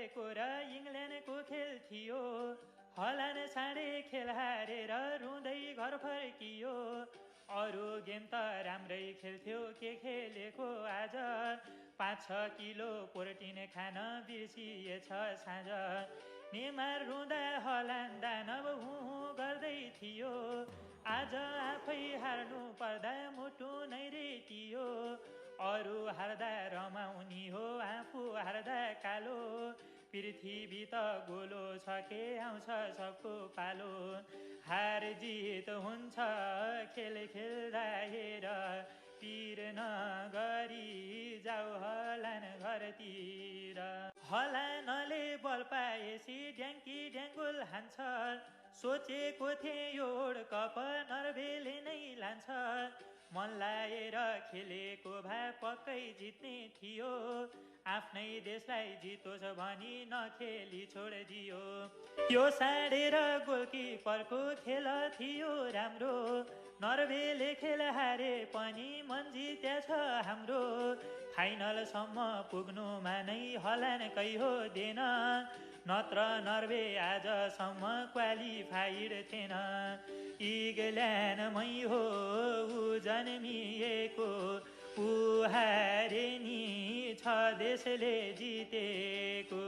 नर्वेको र इङ्ल्यान्डको खेल थियो। हल्यान्ड साँडे खेल हारेर रुँदै घर फर्कियो। अरू गेम त राम्रै खेल्थ्यो, के खेलेको आज। 5-6 किलो प्रोटिन खान बिर्सिएछ साँझ। नेमार रुँदा हल्यान्ड दानव हुँ गर्दै थियो। आज आफै हार्नु पर्दा मुटु नै रेटियो। अरू हार्दा रमाउनी हो, आफू हार्दा कालो। पृथ्वी त गोलो छ के आउँछ सबको पालो। हार जित हुन्छ खेल खेल्दा हेर, पिर नगरी जाऊ हल्यान्ड घरतिर। हल्यान्डले बल पाएपछि ड्याङ्की ड्याङ्गोल हान्छ। सोचेको थिएँ यो वर्ल्ड कप नर्वेले नै लान्छ। मन लाएर खेलेको भए पक्कै जित्ने थियो। आफ्नै देशलाई जितोस् भनी नखेली छोडिदियो। यो साँडे र गोलकिपरको खेल थियो राम्रो। नर्वेले खेल हारे पनि मन जित्या छ हाम्रो। फाइनलसम्म पुग्नुमा नै हल्यान्डकै हो देन, नत्र नर्वे आजसम्म क्वालिफाइड थिएन। इङ्ल्यान्डमै हो ऊ जन्मिएको, ऊ हारे नि 6 देशले जितेको।